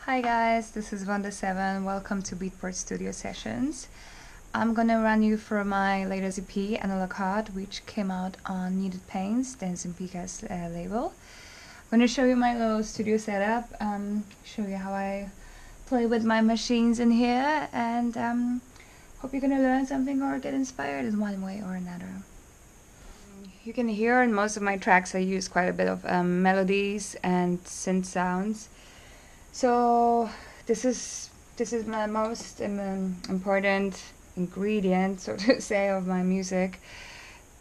Hi guys, this is VONDA7. Welcome to Beatport Studio Sessions. I'm gonna run you through my latest EP, Analog Heart, which came out on Needed Paints, Dance and Pika's label. I'm gonna show you my little studio setup, show you how I play with my machines in here, and hope you're gonna learn something or get inspired in one way or another. You can hear in most of my tracks I use quite a bit of melodies and synth sounds. So this is my most important ingredient, so to say, of my music.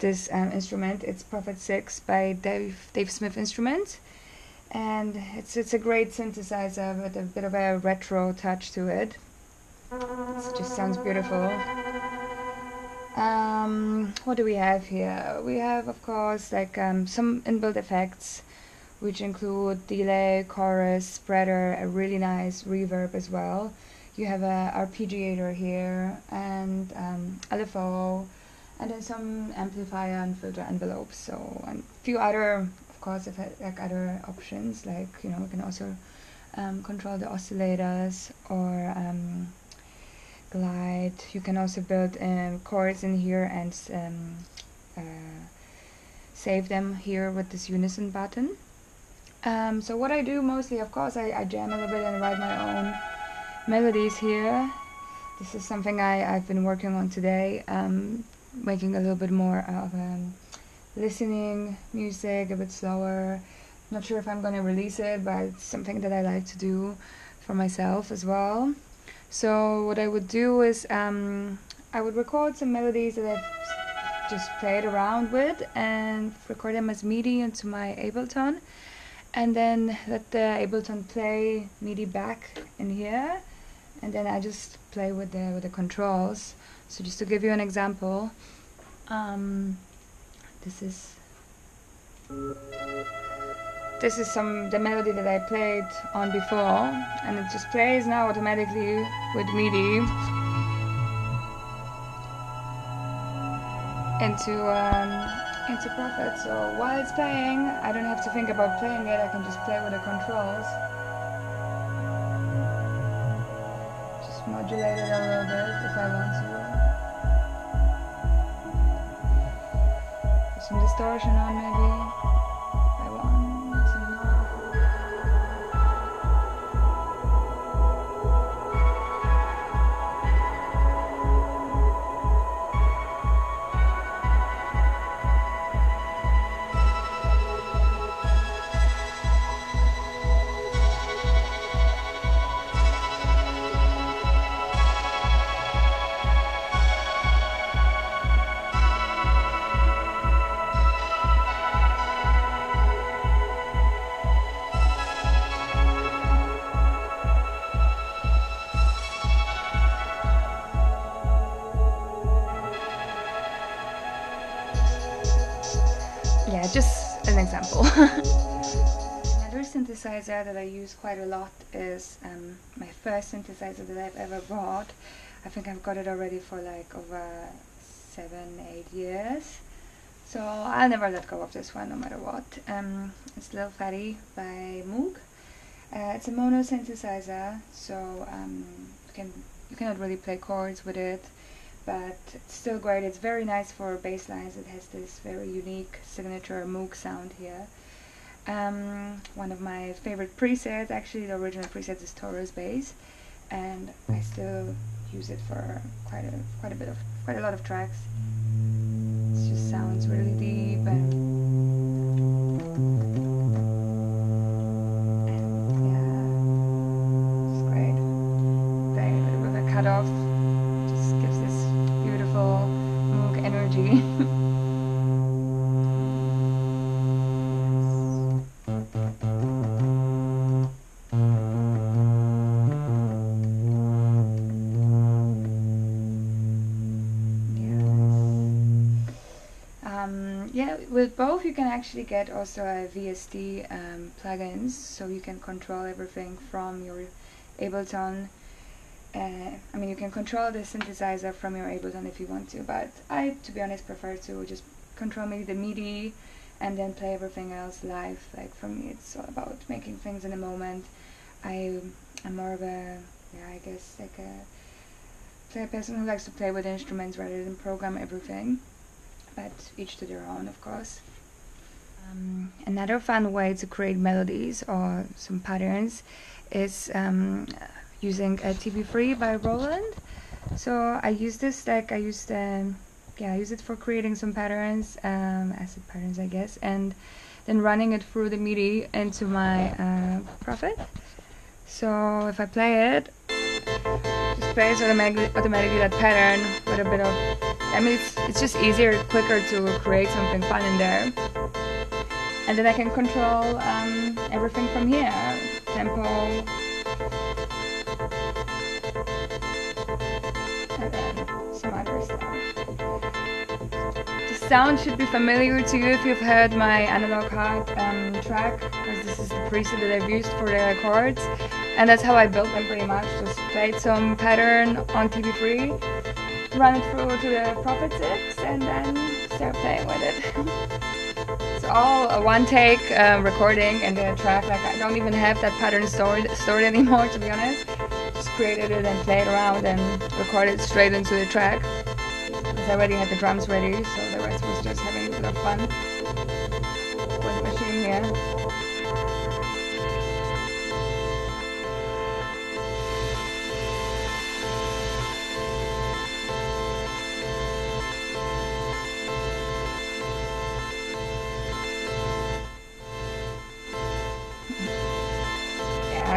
This instrument, it's Prophet 6 by Dave Smith Instruments, and it's a great synthesizer with a bit of a retro touch to it. It just sounds beautiful. What do we have here? We have, of course, like some inbuilt effects, which include delay, chorus, spreader, a really nice reverb as well. You have a arpeggiator here, and LFO, and then some amplifier and filter envelopes. So, and a few other, of course, like other options, like, you know, we can also control the oscillators or glide. You can also build chords in here and save them here with this unison button. So what I do mostly, of course, I jam a little bit and write my own melodies here. This is something I've been working on today, making a little bit more of listening music, a bit slower. Not sure if I'm going to release it, but it's something that I like to do for myself as well. So what I would do is I would record some melodies that I've just played around with and record them as MIDI into my Ableton. And then let the Ableton play MIDI back in here, and then I just play with the controls. So just to give you an example, this is the melody that I played on before, and it just plays now automatically with MIDI into Prophet. So while it's playing, I don't have to think about playing it, I can just play with the controls. Just modulate it a little bit if I want to. Put some distortion on maybe, if I want, some more. Yeah, just an example. Another synthesizer that I use quite a lot is my first synthesizer that I've ever bought. I think I've got it already for like over 7-8 years. So I'll never let go of this one no matter what. It's Lil Fatty by Moog. It's a mono synthesizer, so you cannot really play chords with it, but it's still great. It's very nice for bass lines. It has this very unique signature Moog sound here. One of my favorite presets, actually the original preset, is Taurus bass, and I still use it for quite a lot of tracks. It just sounds really deep and yeah, it's great. Playing a little bit of a cut off. Gives this beautiful Moog energy. Yeah, with both you can actually get also a VST plugins, so you can control everything from your Ableton. I mean, you can control the synthesizer from your Ableton if you want to, but I, to be honest, prefer to just control maybe the MIDI and then play everything else live. Like, for me, it's all about making things in a moment. I I'm more of a, yeah, I guess like a person who likes to play with instruments rather than program everything, but each to their own, of course. Another fun way to create melodies or some patterns is using a TV3 by Roland. So I use this, like I use it for creating some patterns, acid patterns, I guess, and then running it through the MIDI into my Prophet. So if I play it, just plays automatically that pattern with a bit of, I mean, it's just easier, quicker to create something fun in there. And then I can control everything from here, tempo, and then some other stuff. The sound should be familiar to you if you've heard my analog hard track, because this is the preset that I've used for the chords, and that's how I built them pretty much. Just played some pattern on TV3, run it through to the Prophet 6, and then start playing with it. It's all a one-take recording and the track. Like I don't even have that pattern stored anymore, to be honest. Just created it and played around and recorded straight into the track. Because I already had the drums ready, so the rest was just having a bit of fun with the machine here.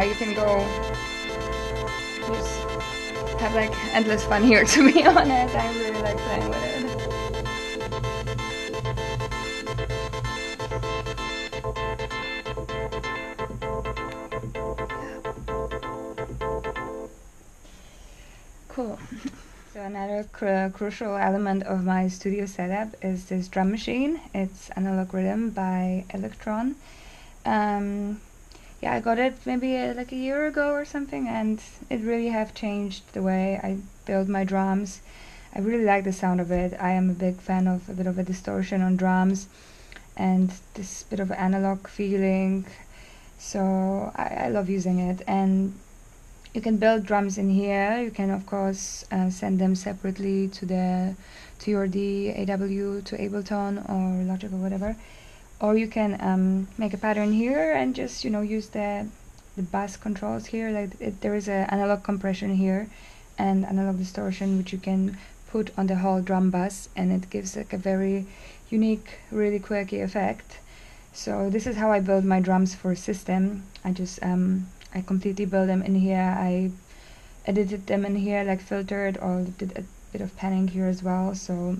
You can go just have like endless fun here, to be honest. I really like playing with it. Cool. So another crucial element of my studio setup is this drum machine. It's Analog Rhythm by Electron. Yeah, I got it maybe like a year ago or something, and it really have changed the way I build my drums. I really like the sound of it. I am a big fan of a bit of a distortion on drums and this bit of analog feeling, so I love using it. And you can build drums in here. You can of course send them separately to your DAW, to Ableton or Logic or whatever. Or you can make a pattern here and just, you know, use the bus controls here. Like there is an analog compression here and analog distortion, which you can put on the whole drum bus, and it gives like a very unique, really quirky effect. So this is how I build my drums for system. I just I completely build them in here. I edited them in here, like filtered, or did a bit of panning here as well. So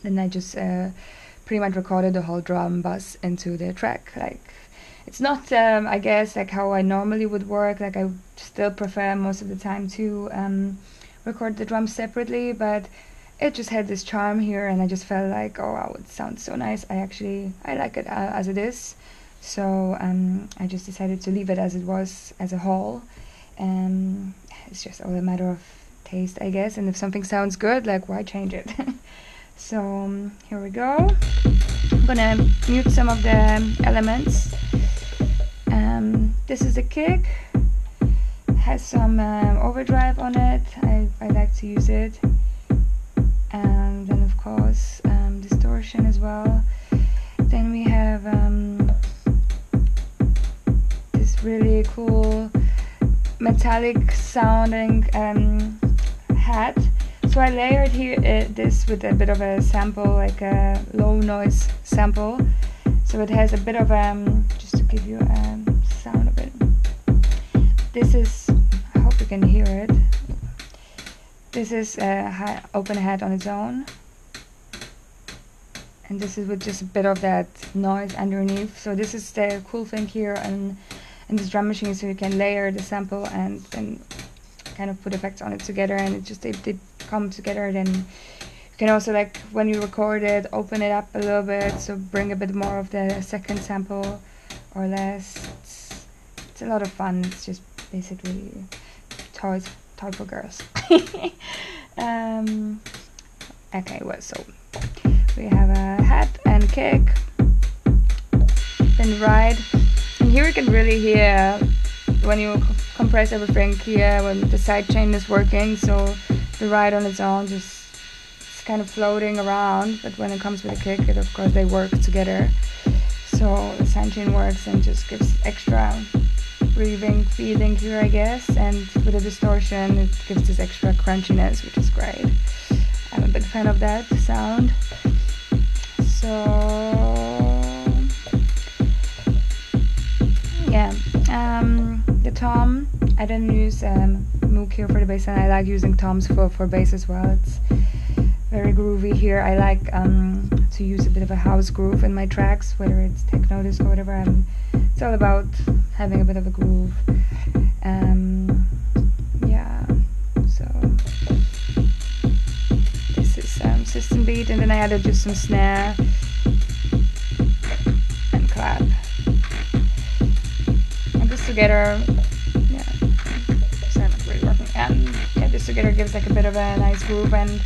then I just pretty much recorded the whole drum bus into the track. Like it's not I guess like how I normally would work. Like I still prefer most of the time to record the drums separately, but it just had this charm here, and I just felt like, oh wow, it sounds so nice. I like it as it is. So I just decided to leave it as it was as a whole. It's just all a matter of taste, I guess, and if something sounds good, like why change it? So here we go. I'm gonna mute some of the elements. This is the kick. Has some overdrive on it. I like to use it. And then of course distortion as well. Then we have this really cool metallic sounding hat. So I layered here this with a bit of a sample, like a low noise sample. So it has a bit of just to give you a sound of it. This is, I hope you can hear it. This is a open hat on its own. And this is with just a bit of that noise underneath. So this is the cool thing here in this drum machine, so you can layer the sample and then kind of put effects on it together, and it just they come together. Then you can also, like when you record it, open it up a little bit, so bring a bit more of the second sample or less. It's a lot of fun. It's just basically toy for girls. Okay, well, so we have a hat and kick, then ride, and here you can really hear when you compress everything here when the sidechain is working, so the ride on its own just is kind of floating around, but when it comes with a kick, it of course they work together. So the sidechain works and just gives extra breathing feeling here, I guess, and with the distortion it gives this extra crunchiness, which is great. I'm a big fan of that sound. So yeah, the tom, I didn't use Moog here for the bass, and I like using toms for bass as well. It's very groovy here. I like to use a bit of a house groove in my tracks, whether it's techno, disco, whatever. It's all about having a bit of a groove. Yeah, so this is system beat, and then I added just some snare and clap. And this together, yeah, it's not really working. Yeah, this together gives like a bit of a nice groove, and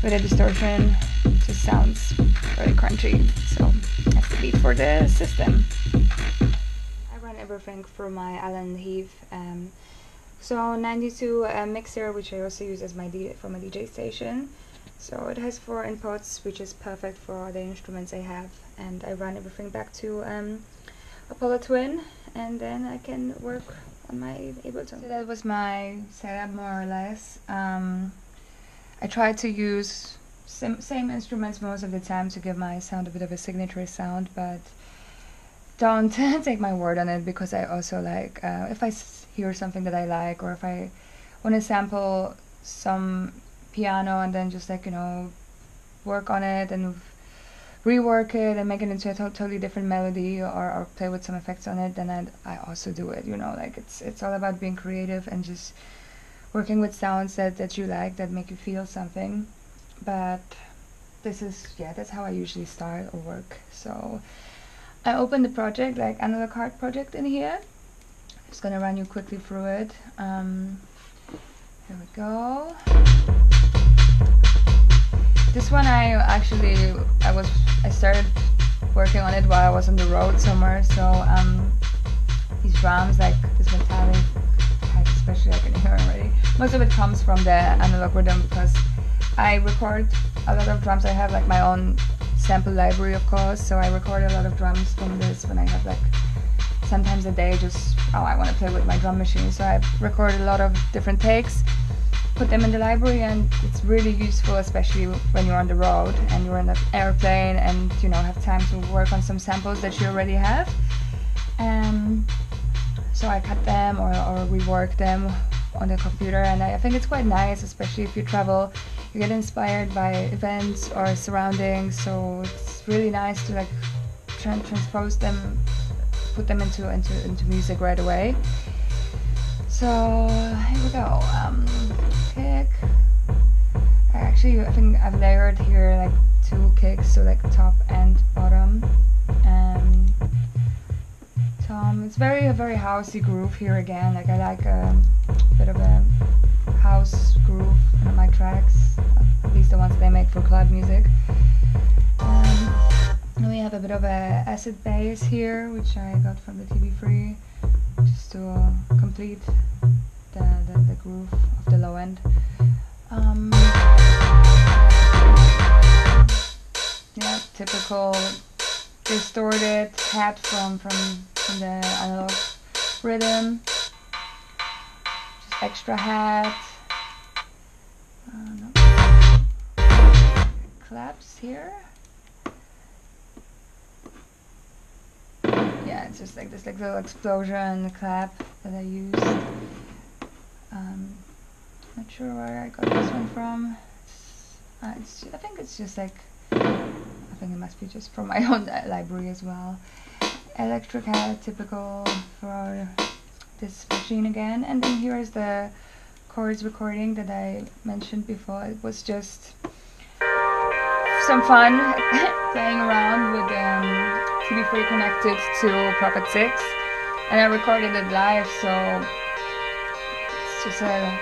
with a distortion, it just sounds really crunchy. So that's the beat for the system. I run everything through my Allen Heath. So 92 mixer, which I also use as my for my DJ station. So it has 4 inputs, which is perfect for all the instruments I have. And I run everything back to Apollo Twin, and then I can work on my Ableton. So that was my setup, more or less. I try to use same instruments most of the time to give my sound a bit of a signature sound, but don't take my word on it, because I also like, if I hear something that I like, or if I want to sample some piano and then just like, you know, work on it and rework it and make it into a totally different melody, or play with some effects on it, then I also do it, you know, like it's all about being creative and just working with sounds that you like, that make you feel something. But this is, yeah, that's how I usually start or work. So I opened the project, like Analog Heart project in here. I'm just gonna run you quickly through it. Here we go. This one I started working on it while I was on the road somewhere. So these drums, like this metallic, especially I can hear already. Most of it comes from the analog rhythm, because I record a lot of drums. I have like my own sample library, of course, so I record a lot of drums from this when I have like sometimes a day just, oh, I want to play with my drum machine. So I record a lot of different takes, put them in the library, and it's really useful, especially when you're on the road and you're in an airplane and, you know, have time to work on some samples that you already have. So I cut them or rework them on the computer, and I think it's quite nice, especially if you travel. You get inspired by events or surroundings, so it's really nice to like transpose them, put them into music right away. So here we go. Kick. I think I've layered here like 2 kicks, so like top and bottom. Tom, it's very housey groove here again. Like I like a bit of a house groove in my tracks, at least the ones they make for club music. And we have a bit of a acid bass here, which I got from the TV3, just to complete the groove of the low end. Yeah, typical distorted hat from the analog rhythm. Just extra hat. Claps here. Yeah, it's just like this like little explosion clap that I used. Not sure where I got this one from. I think it's just like, I think it must be just from my own library as well. Electric hat, typical for this machine again. And then here is the chords recording that I mentioned before. It was just some fun playing around with TV3 connected to Prophet 6, and I recorded it live, so it's just a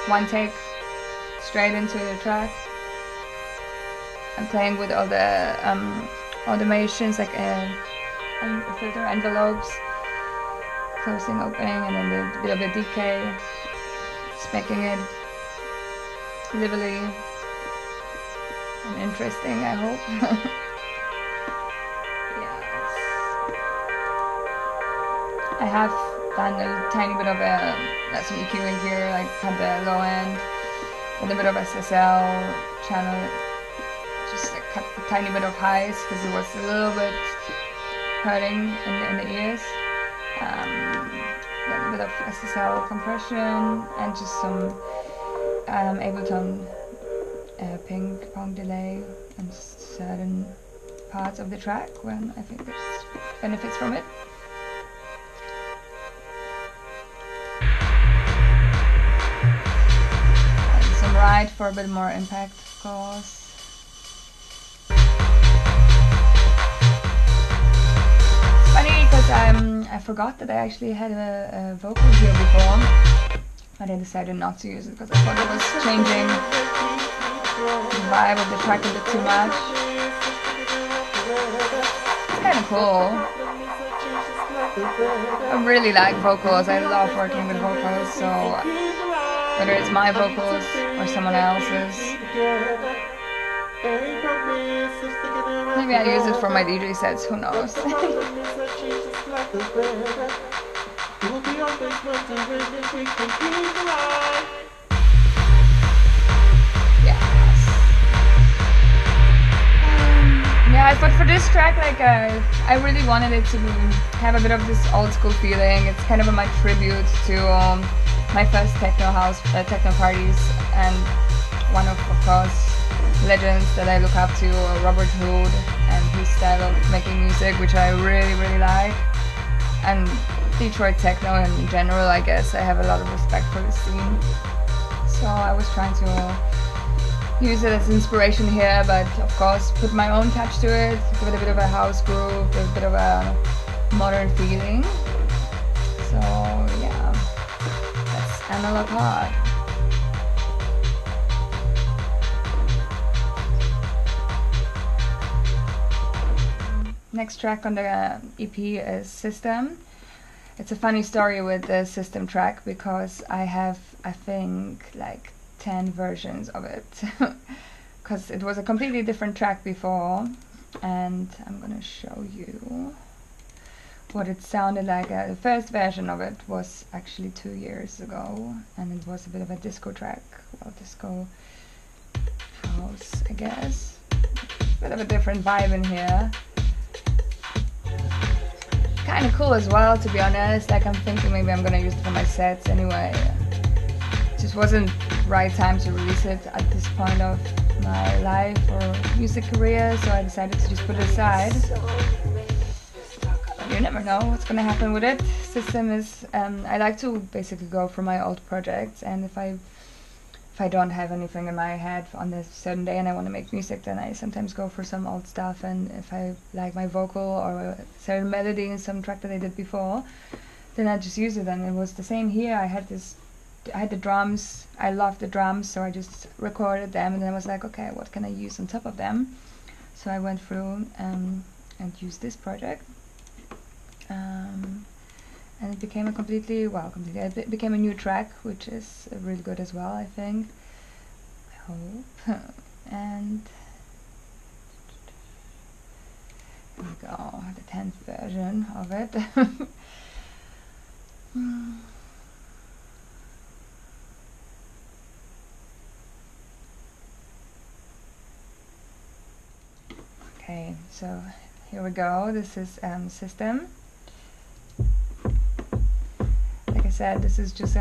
one take straight into the track. I'm playing with all the automations, like filter envelopes, closing, opening, and then a bit of a decay, just making it lively and interesting, I hope. Yes. I have done a tiny bit of some EQing here, like at the low end, with a bit of SSL channel, just like cut a tiny bit of highs because it was a little bit hurting in the ears. Then a bit of SSL compression and just some Ableton ping pong delay on certain parts of the track when I think there's benefits from it. And some ride for a bit more impact, of course. I forgot that I actually had a vocal here before, but I decided not to use it because I thought it was changing the vibe of the track a bit too much. It's kind of cool. I really like vocals. I love working with vocals, so whether it's my vocals or someone else's. Maybe I use it for my DJ sets, who knows. Yes. Yeah, but for this track, like I really wanted it to have a bit of this old school feeling. It's kind of my tribute to my first techno parties, and one of course legends that I look up to, Robert Hood, and his style of making music, which I really like, and Detroit techno in general. I guess I have a lot of respect for the scene, so I was trying to use it as inspiration here, but of course put my own touch to it, give it a bit of a house groove, a bit of a modern feeling. So yeah, that's Analog Hard. Next track on the EP is System. It's a funny story with the System track because I have, I think, like 10 versions of it because it was a completely different track before, and I'm gonna show you what it sounded like. The first version of it was actually 2 years ago, and it was a bit of a disco track, well, disco house, I guess. Bit of a different vibe in here. Kind of cool as well, to be honest. Like, I'm thinking maybe I'm gonna use it for my sets anyway. Just wasn't right time to release it at this point of my life or music career, so I decided to just put it aside. You never know what's gonna happen with it. System is I like to basically go for my old projects, and if I don't have anything in my head on a certain day and I want to make music, then I sometimes go for some old stuff, and if I like my vocal or a certain melody in some track that I did before, then I just use it. And it was the same here. I had the drums, I loved the drums, so I just recorded them, and then I was like, okay, what can I use on top of them? So I went through and used this project, and it became a it became a new track, which is really good as well, I think. I hope. And here we go, the 10th version of it. Okay, so here we go. This is System. Like I said, this is just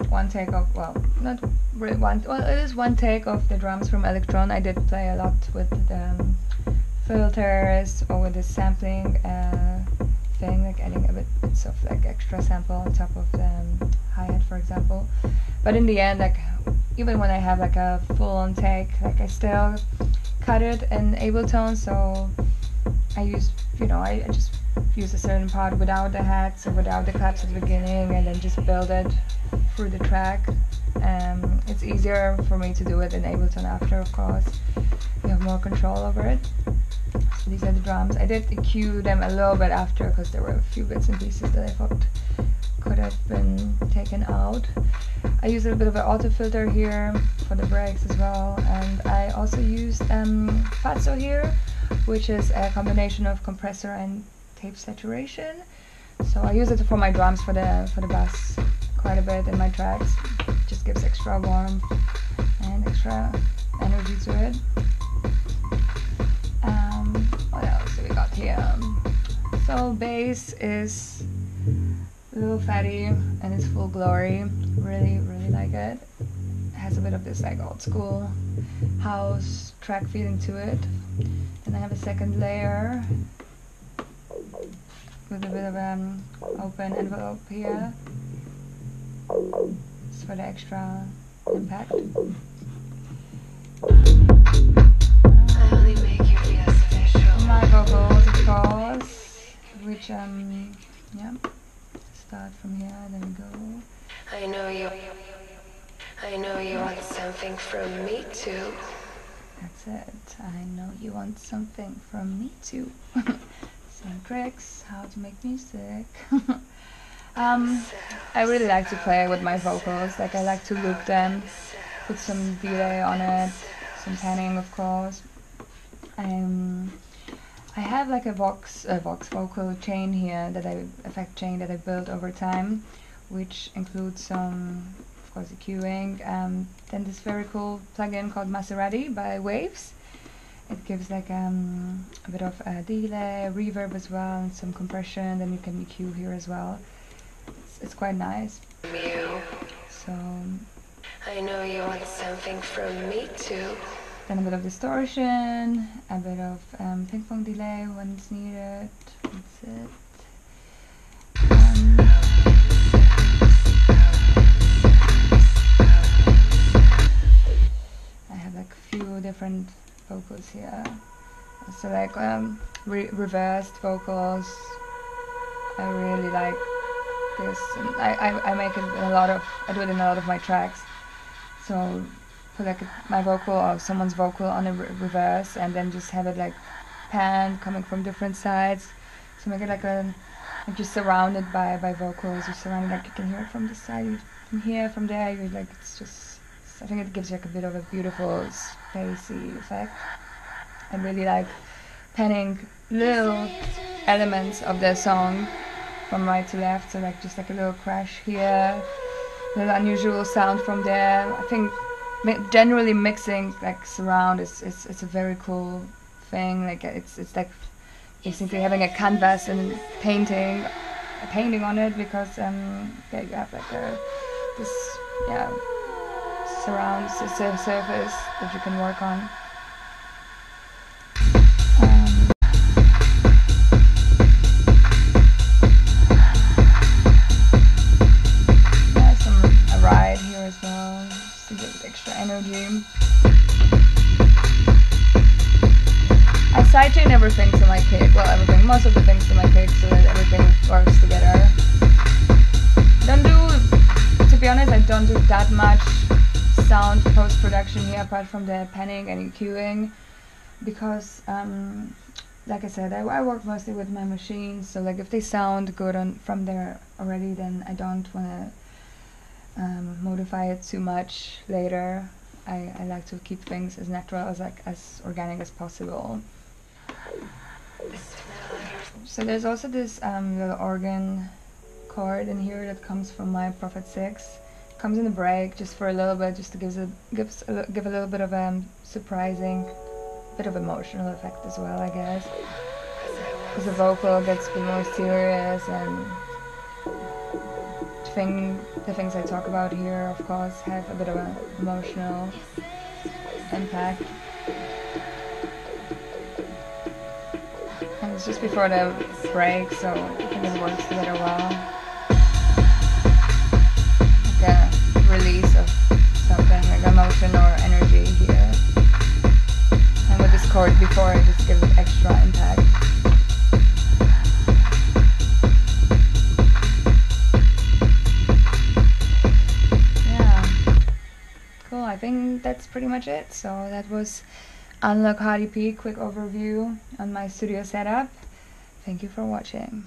one take of, well, not really one, well, it is one take of the drums from Electron. I did play a lot with the filters or with the sampling thing, like adding a bits of like extra sample on top of the hi-hat, for example. But in the end, like, even when I have like a full-on take, like I still cut it in Ableton, so I use, I just use a certain part without the hats or without the claps at the beginning, and then just build it through the track. It's easier for me to do it in Ableton after, of course. You have more control over it. So these are the drums. I did EQ them a little bit after because there were a few bits and pieces that I thought could have been taken out. I used a bit of an auto filter here for the breaks as well, and I also used Fatso here, which is a combination of compressor and tape saturation. So I use it for my drums, for the bass quite a bit in my tracks. It just gives extra warmth and extra energy to it. What else do we got here? So bass is a little fatty and it's full glory. Really like it. It has a bit of this like old school house track feeling to it. And I have a second layer with a bit of open envelope here. Just for the extra impact. My vocals, of course, which yeah, start from here, then we go. I know you want something from me too. That's it. I know you want something from me too. Same tricks, how to make music. I really like to play with my vocals. Like I like to loop them, put some delay on it, some panning, of course. I have like a Vox vocal chain here, effect chain that I built over time, which includes some, of course, EQing. Then this very cool plugin called Maserati by Waves. It gives like a bit of a delay, reverb as well, and some compression. Then you can EQ here as well. It's quite nice. So I know you want something from me too. Then a bit of distortion, a bit of ping pong delay when it's needed. That's it. I have like a few different vocals here. So like reversed vocals. I really like this. And I make it in I do it in a lot of my tracks. So put like my vocal or someone's vocal on a reverse, and then just have it like panned, coming from different sides. So make it like like just surrounded by vocals. You're surrounded, like you can hear it from this side, from here, from there. You're like, it's just, I think it gives you like a bit of a beautiful spacey effect. I really like panning little elements of the song from right to left. So like just like a little crash here, a little unusual sound from there. I think generally mixing like surround is it's a very cool thing. Like it's like basically having a canvas and painting on it, because yeah, you have like this surround surface that you can work on. A ride here as well, just to give it extra energy. I sidechain everything to my kick, most of the things to my kick, so that everything works together. To be honest, I don't do that much sound post-production here, apart from the panning and EQing, because like I said, I work mostly with my machines, so like if they sound good from there already, then I don't want to modify it too much later. I like to keep things as natural, as organic as possible. So there's also this little organ chord in here that comes from my Prophet 6. Comes in the break just for a little bit, just to give a little bit of a surprising, bit of emotional effect as well, I guess. Because the vocal gets a bit more serious, and the things I talk about here, of course, have a bit of an emotional impact. And it's just before the break, so I think it works together well. Like a release of something, like emotion or energy here. And with this chord before, it just gives it extra impact. I think that's pretty much it. So that was Analog Hard EP, quick overview on my studio setup. Thank you for watching.